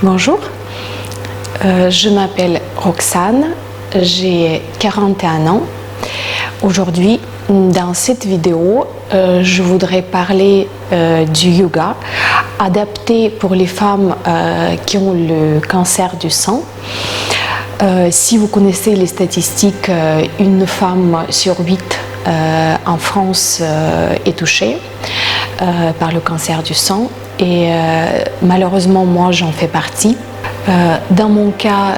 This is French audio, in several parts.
Bonjour, je m'appelle Roxane, j'ai 41 ans. Aujourd'hui, dans cette vidéo, je voudrais parler du yoga adapté pour les femmes qui ont le cancer du sang. Si vous connaissez les statistiques, une femme sur 8 en France est touchée par le cancer du sang et malheureusement moi j'en fais partie. Dans mon cas,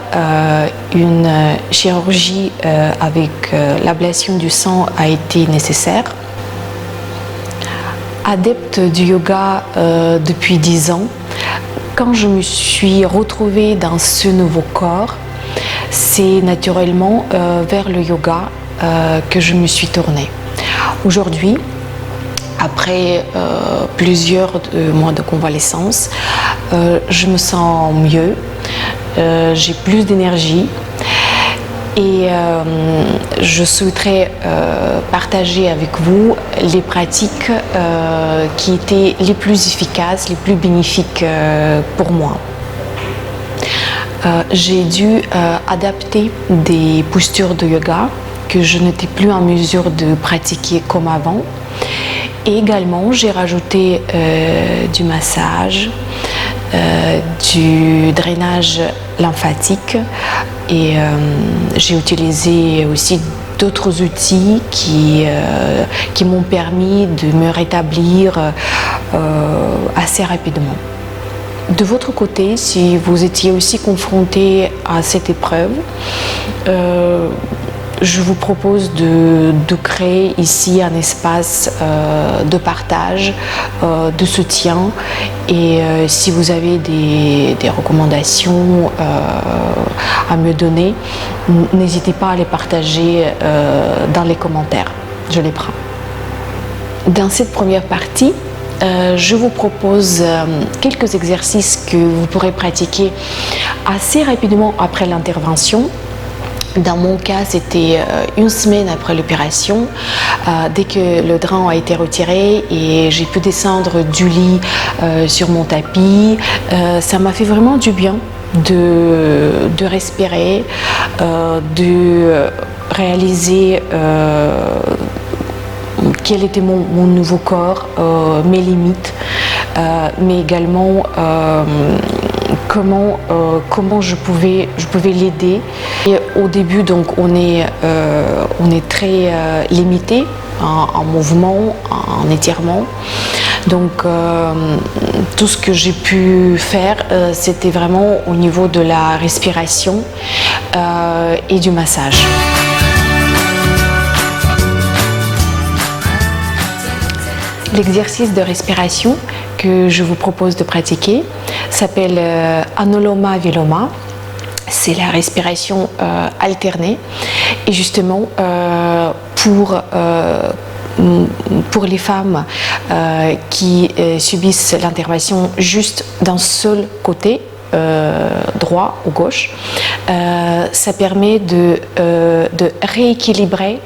une chirurgie avec l'ablation du sang a été nécessaire. Adepte du yoga depuis 10 ans, quand je me suis retrouvée dans ce nouveau corps, c'est naturellement vers le yoga que je me suis tournée. Aujourd'hui, après plusieurs mois de convalescence, je me sens mieux, j'ai plus d'énergie et je souhaiterais partager avec vous les pratiques qui étaient les plus efficaces, les plus bénéfiques pour moi. J'ai dû adapter des postures de yoga que je n'étais plus en mesure de pratiquer comme avant. Et également, j'ai rajouté du massage, du drainage lymphatique et j'ai utilisé aussi d'autres outils qui m'ont permis de me rétablir assez rapidement. De votre côté, si vous étiez aussi confronté à cette épreuve, je vous propose de créer ici un espace de partage, de soutien et si vous avez des recommandations à me donner, n'hésitez pas à les partager dans les commentaires, je les prends. Dans cette première partie, je vous propose quelques exercices que vous pourrez pratiquer assez rapidement après l'intervention. Dans mon cas, c'était une semaine après l'opération, dès que le drain a été retiré et j'ai pu descendre du lit sur mon tapis. Ça m'a fait vraiment du bien de respirer, de réaliser quel était mon nouveau corps, mes limites, mais également comment je pouvais l'aider. Et au début, donc, on est très limité en mouvement, en étirement. Donc, tout ce que j'ai pu faire, c'était vraiment au niveau de la respiration et du massage. L'exercice de respiration que je vous propose de pratiquer s'appelle Anuloma Viloma. C'est la respiration alternée et justement pour les femmes qui subissent l'intervention juste d'un seul côté, droit ou gauche, ça permet de rééquilibrer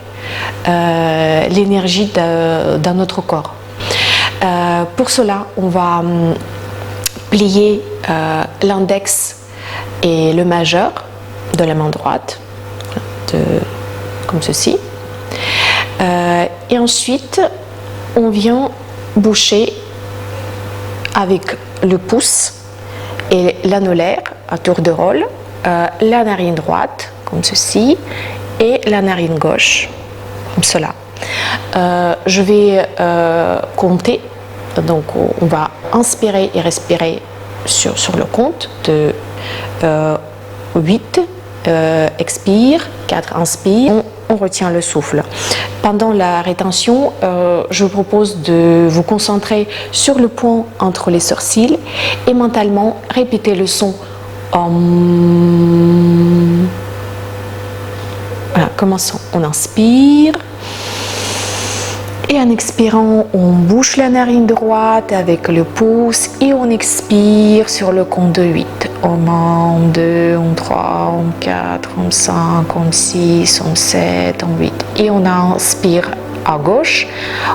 l'énergie dans notre corps. Pour cela, on va plier l'index et le majeur de la main droite, comme ceci. Et ensuite, on vient boucher avec le pouce et l'annulaire à tour de rôle, la narine droite, comme ceci, et la narine gauche, comme cela. Je vais compter, donc on va inspirer et respirer sur le compte de 8, expire, 4, inspire, on retient le souffle. Pendant la rétention, je vous propose de vous concentrer sur le point entre les sourcils et mentalement répéter le son Om. Voilà, commençons. On inspire. Et en expirant, on bouche la narine droite avec le pouce et on expire sur le compte de 8. Om 1, 2, 3, 4, 5, 6, 7, 8. Et on inspire à gauche.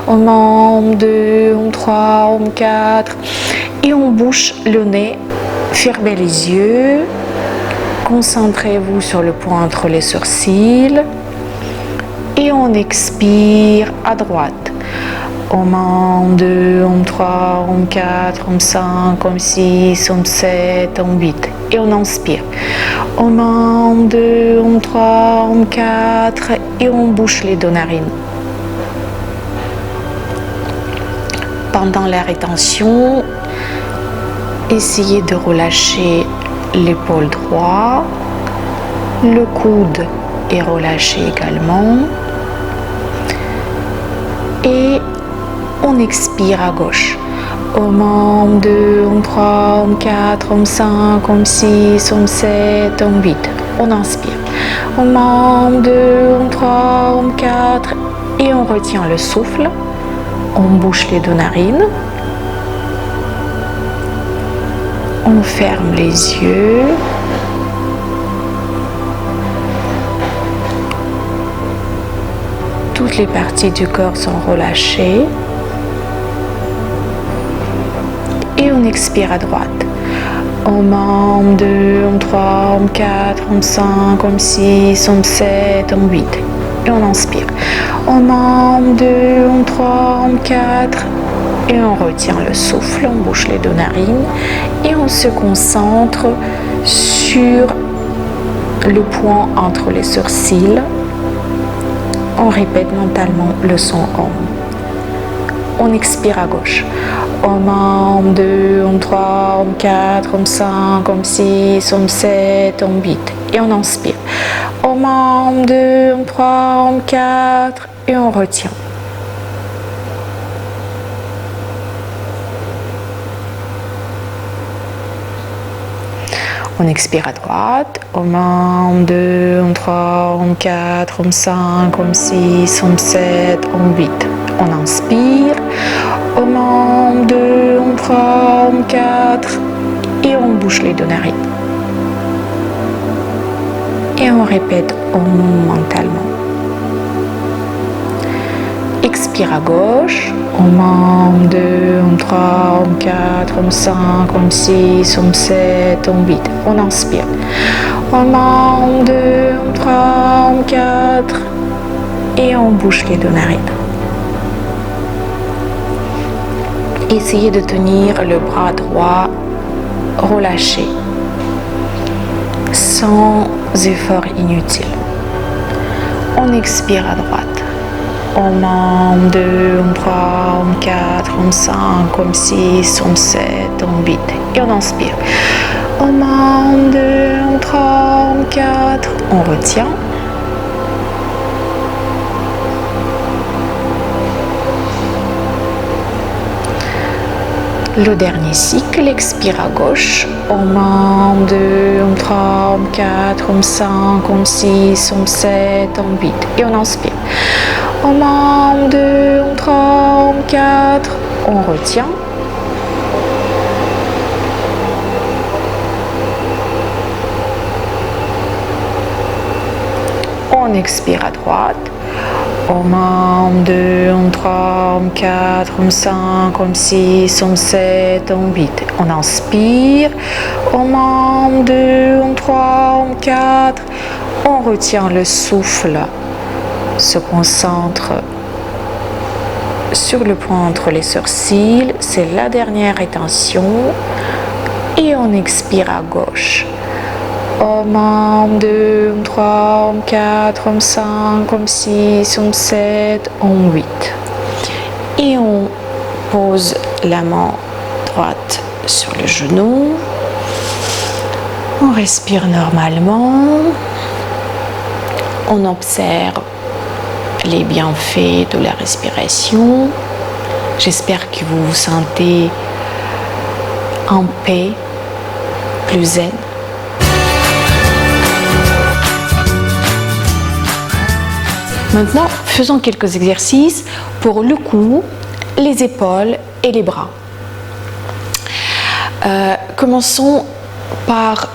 Om 2, 3, 4. Et on bouche le nez Fermez les yeux, concentrez-vous sur le point entre les sourcils et on expire à droite. Om 1, 2, Om 3, Om 4, Om 5, Om 6, Om 7, Om 8. Et on inspire. Om 1, Om 2, Om 3, Om 4 et on bouche les deux narines. Pendant la rétention, essayez de relâcher l'épaule droite, le coude est relâché également et on expire à gauche. Om 1, Om 2, Om 3, Om 4, Om 5, Om 6, Om 7, Om 8. On inspire. Om 1, Om 2, Om 3, Om 4 et on retient le souffle. On bouche les deux narines. On ferme les yeux. Toutes les parties du corps sont relâchées. Et on expire à droite. Om 1, Om 2, Om 3, Om 4, Om 5, Om 6, Om 7, Om 8. Et on inspire. Om 1, Om 2, Om 3, Om 4. Et on retient le souffle, on bouche les deux narines. Et on se concentre sur le point entre les sourcils. On répète mentalement le son Om. On expire à gauche. Om 1, Om 2, Om 3, Om 4, Om 5, Om 6, Om 7, Om 8. Et on inspire. Om 1, Om 2, Om 3, Om 4. Et on retient. On expire à droite. Om 1, Om 2, Om 3, Om 4, Om 5, Om 6, Om 7, Om 8. On inspire. Om 1, Om 2, Om 3, Om 4. Et on bouche les deux narines. Et on répète Om mentalement. Expire à gauche. Om 1, Om 2, Om 3, Om 4, Om 5, Om 6, Om 7, Om 8. On inspire. Om 1, Om 2, Om 3, Om 4. Et on bouche les deux narines. Essayez de tenir le bras droit relâché, sans effort inutile. On expire à droite. Om 1, Om 2, Om 3, Om 4, Om 5, Om 6, Om 7, Om 8. Et on inspire. Om 1, Om 2, Om 3, Om 4. On retient. Le dernier cycle, expire à gauche. Om 1, Om 2, Om 3, Om 4, Om 5, Om 6, Om 7, Om 8. Et on inspire. Om 1, Om 2, Om 3, Om 4. On retient. On expire à droite. Om 1, Om 2, Om 3, Om 4, Om 5, Om 6, Om 7, Om 8. On inspire. Om 1, Om 2, Om 3, Om 4. On retient le souffle. Se concentre sur le point entre les sourcils. C'est la dernière rétention. Et on expire à gauche. Om 1, Om 2, Om 3, Om 4, Om 5, Om 6, Om 7, Om 8. Et on pose la main droite sur le genou. On respire normalement. On observe les bienfaits de la respiration. J'espère que vous vous sentez en paix, plus zen. Maintenant, faisons quelques exercices pour le cou, les épaules et les bras. Commençons par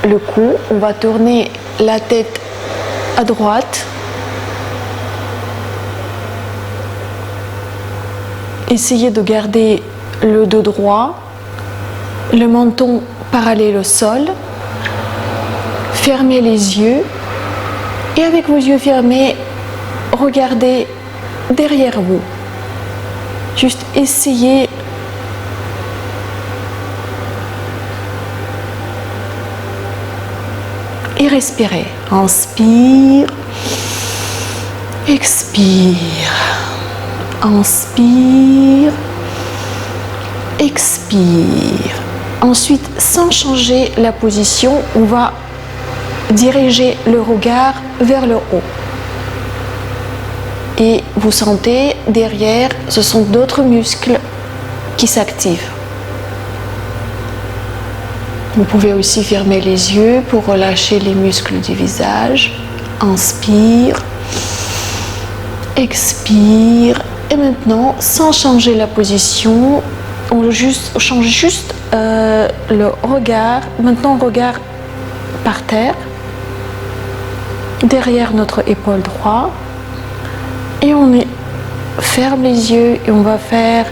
le cou. On va tourner la tête à droite. Essayez de garder le dos droit, le menton parallèle au sol. Fermez les yeux et avec vos yeux fermés, regardez derrière vous. Juste essayez et respirez. Inspire, expire. Inspire, expire. Ensuite, sans changer la position, on va diriger le regard vers le haut. Et vous sentez derrière, ce sont d'autres muscles qui s'activent. Vous pouvez aussi fermer les yeux pour relâcher les muscles du visage. Inspire, expire. Et maintenant, sans changer la position, on change juste le regard. Maintenant, on regarde par terre, derrière notre épaule droite. Et on ferme les yeux et on va faire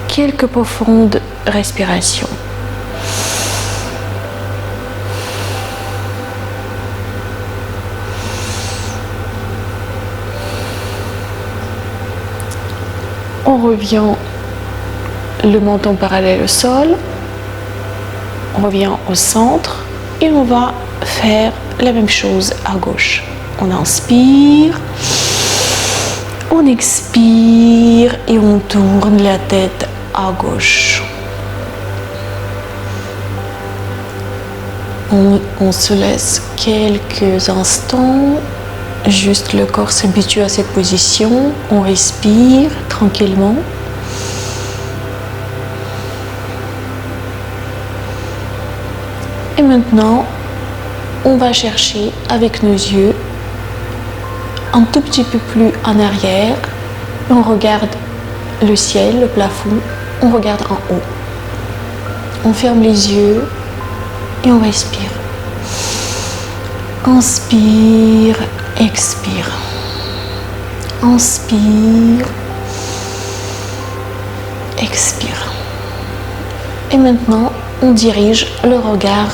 quelques profondes respirations. On revient le menton parallèle au sol. On revient au centre et on va faire la même chose à gauche. On inspire, on expire et on tourne la tête à gauche. On se laisse quelques instants. Juste le corps s'habitue à cette position. On respire tranquillement. Et maintenant, on va chercher avec nos yeux un tout petit peu plus en arrière. On regarde le ciel, le plafond. On regarde en haut. On ferme les yeux et on respire. Inspire, expire. Inspire, expire. Et maintenant, on dirige le regard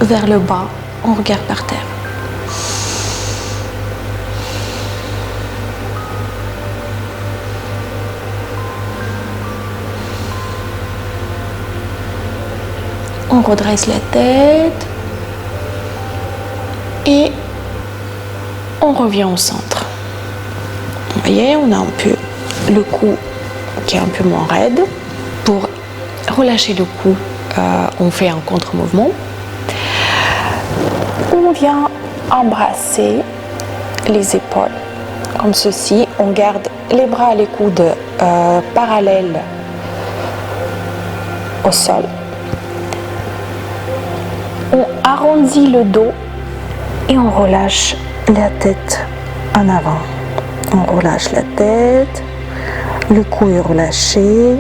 vers le bas. On regarde par terre. On redresse la tête. Et on revient au centre. Vous voyez, on a un peu le cou qui est un peu moins raide. Pour relâcher le cou, on fait un contre-mouvement. On vient embrasser les épaules comme ceci. On garde les bras, les coudes parallèles au sol. On arrondit le dos et on relâche la tête en avant. On relâche la tête, le cou est relâché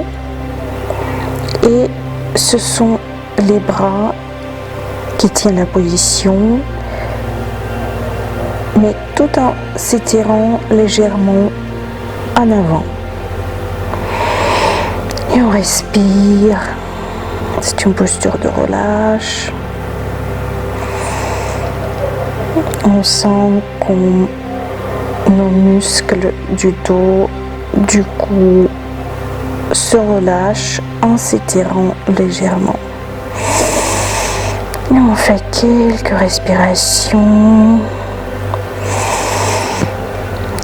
et ce sont les bras qui tiennent la position, mais tout en s'étirant légèrement en avant. Et on respire. C'est une posture de relâche. On sent que nos muscles du dos, du cou se relâchent en s'étirant légèrement. Et on fait quelques respirations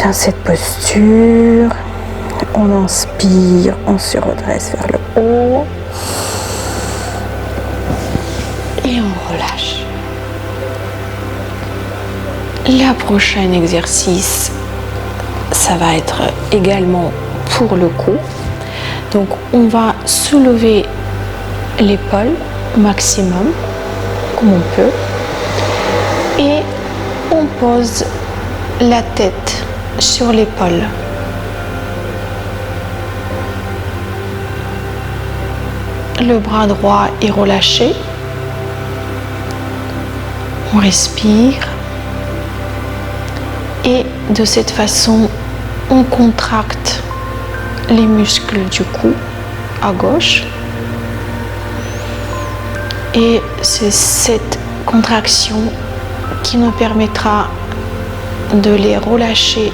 dans cette posture. On inspire, on se redresse vers le haut et on relâche. Le prochain exercice, ça va être également pour le cou. Donc on va soulever l'épaule maximum, comme on peut, et on pose la tête sur l'épaule. Le bras droit est relâché. On respire. Et de cette façon, on contracte les muscles du cou à gauche. Et c'est cette contraction qui nous permettra de les relâcher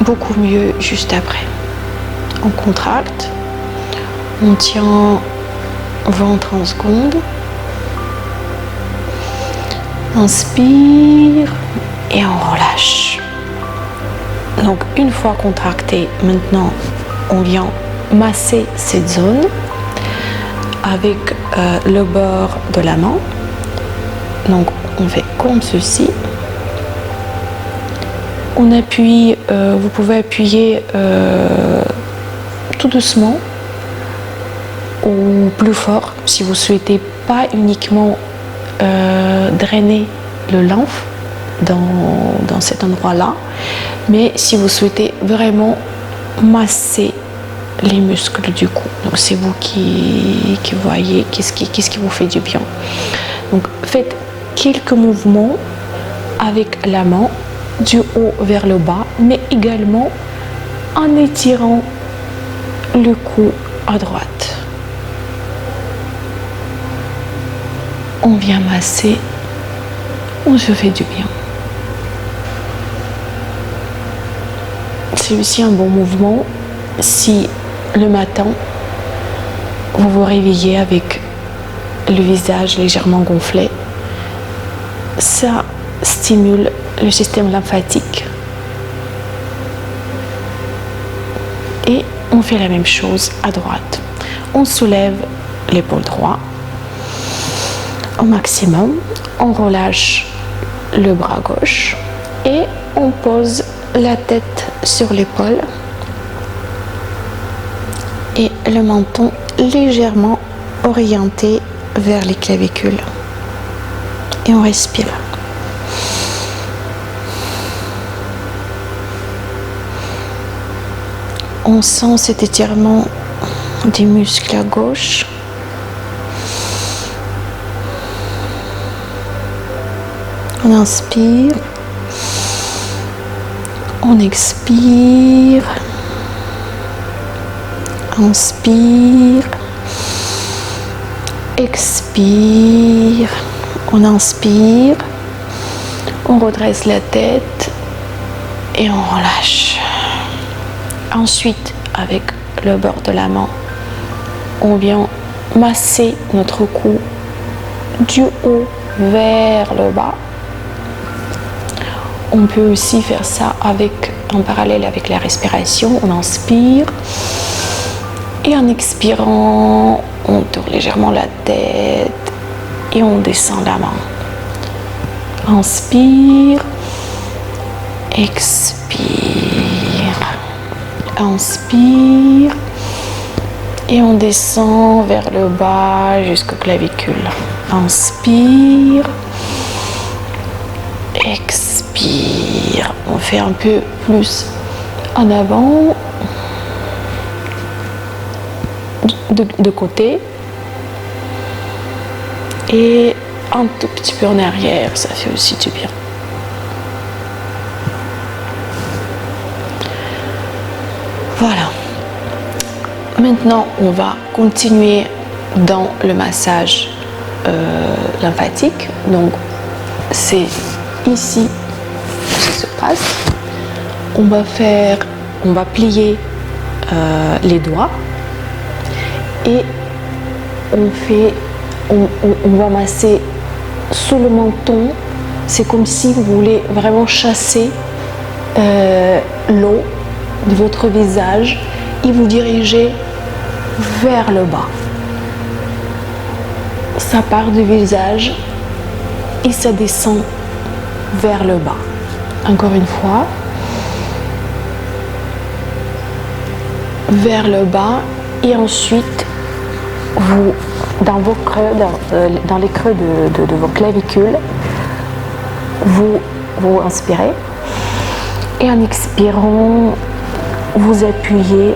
beaucoup mieux juste après. On contracte, on tient 20-30 secondes, inspire et on relâche. Donc une fois contracté, maintenant on vient masser cette zone avec le bord de la main. Donc on fait comme ceci. On appuie, vous pouvez appuyer tout doucement ou plus fort si vous souhaitez pas uniquement drainer le lymphe dans cet endroit-là, mais si vous souhaitez vraiment masser les muscles du cou. Donc c'est vous qui voyez qu'est-ce qui vous fait du bien. Donc faites quelques mouvements avec la main du haut vers le bas, mais également en étirant le cou à droite. On vient masser, on se fait du bien. C'est aussi un bon mouvement si le matin vous vous réveillez avec le visage légèrement gonflé. Ça stimule le système lymphatique. Et on fait la même chose à droite. On soulève l'épaule droite au maximum, on relâche le bras gauche et on pose la tête sur l'épaule et le menton légèrement orienté vers les clavicules. Et on respire. On sent cet étirement des muscles à gauche. On inspire. On expire. Inspire. Expire. On inspire. On redresse la tête et on relâche. Ensuite, avec le bord de la main, on vient masser notre cou du haut vers le bas. On peut aussi faire ça en parallèle avec la respiration. On inspire et en expirant, on tourne légèrement la tête et on descend la main. Inspire, expire. Inspire et on descend vers le bas jusqu'aux clavicules. Inspire, expire. On fait un peu plus en avant, de côté et un tout petit peu en arrière, ça fait aussi du bien. Voilà. Maintenant, on va continuer dans le massage lymphatique. Donc, c'est ici que ça se passe. On va plier les doigts et on va masser sous le menton. C'est comme si vous voulez vraiment chasser l'eau de votre visage et vous dirigez vers le bas. Ça part du visage et ça descend vers le bas. Encore une fois, vers le bas et ensuite vous, dans vos creux, dans les creux de vos clavicules, vous inspirez et en expirant, vous appuyez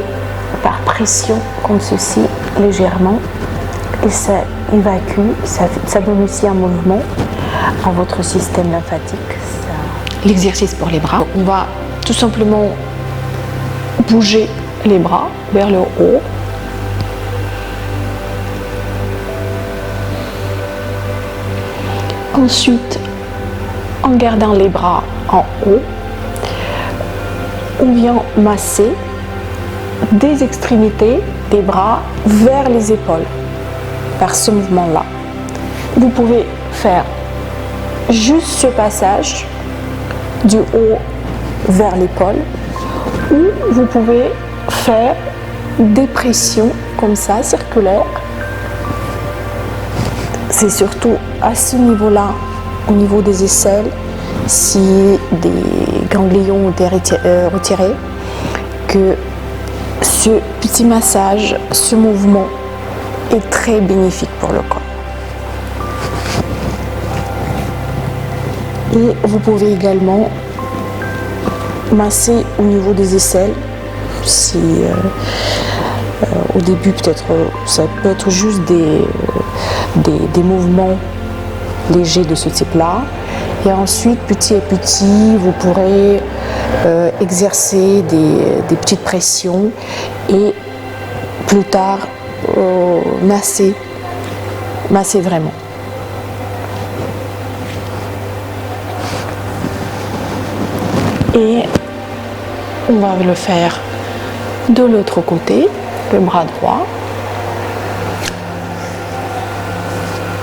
par pression comme ceci, légèrement, et ça évacue, ça donne aussi un mouvement à votre système lymphatique. L'exercice pour les bras, on va tout simplement bouger les bras vers le haut Ensuite, en gardant les bras en haut, on vient masser des extrémités des bras vers les épaules par ce mouvement-là. Vous pouvez faire juste ce passage du haut vers l'épaule ou vous pouvez faire des pressions comme ça, circulaires. C'est surtout à ce niveau-là, au niveau des aisselles, si des ganglions ont été retirés, que ce petit massage, ce mouvement est très bénéfique pour le corps. Et vous pouvez également masser au niveau des aisselles. Si au début peut-être ça peut être juste des mouvements légers de ce type-là. Et ensuite, petit à petit, vous pourrez exercer des petites pressions et plus tard masser vraiment. Et on va le faire de l'autre côté, le bras droit.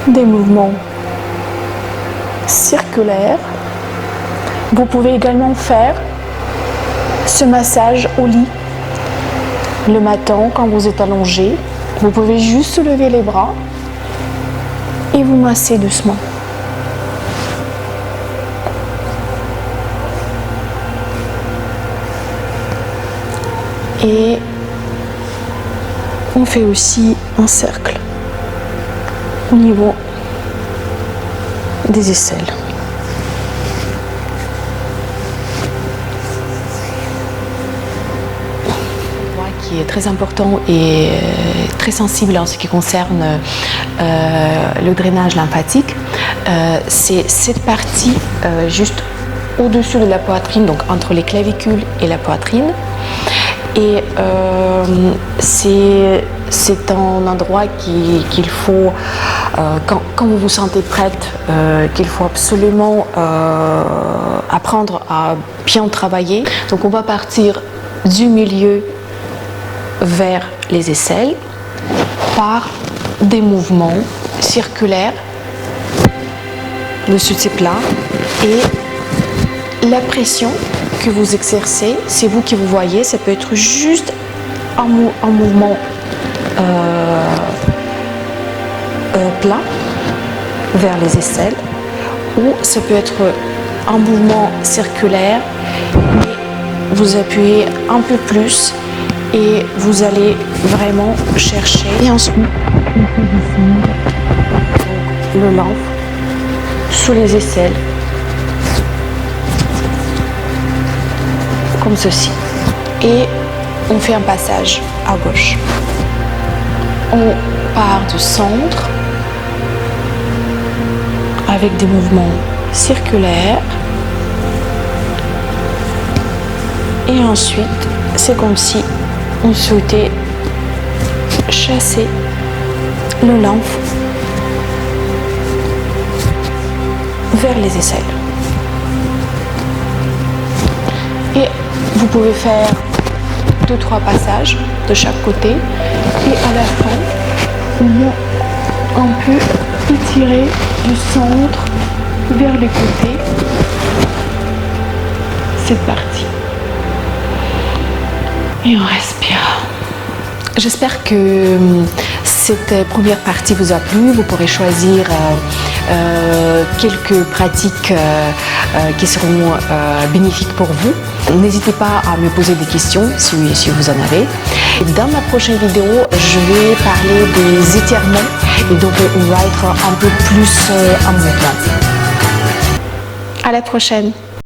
Des mouvements circulaires. Vous pouvez également faire ce massage au lit. Le matin, quand vous êtes allongé, vous pouvez juste lever les bras et vous masser doucement. Et on fait aussi un cercle au niveau des aisselles. Qui est très important et très sensible en ce qui concerne le drainage lymphatique, c'est cette partie juste au-dessus de la poitrine, donc entre les clavicules et la poitrine. Et c'est un endroit qu'il faut, quand vous vous sentez prête, qu'il faut absolument apprendre à bien travailler. Donc on va partir du milieu vers les aisselles par des mouvements circulaires de ce type-là. Et la pression que vous exercez, c'est vous qui vous voyez, ça peut être juste un mouvement plat vers les aisselles, ou ça peut être un mouvement circulaire et vous appuyez un peu plus et vous allez vraiment chercher. Et ensuite, on peut descendre le lymphe sous les aisselles, comme ceci. Et on fait un passage à gauche. On part du centre avec des mouvements circulaires. Et ensuite, c'est comme si on souhaitait chasser le lymphe vers les aisselles. Et vous pouvez faire 2-3 passages de chaque côté. Et à la fin, on va un peu étirer du centre vers les côtés cette partie. Et on respire. J'espère que cette première partie vous a plu. Vous pourrez choisir quelques pratiques qui seront bénéfiques pour vous. N'hésitez pas à me poser des questions si vous en avez. Et dans ma prochaine vidéo, je vais parler des étirements et donc on va être un peu plus en mouvement. À la prochaine.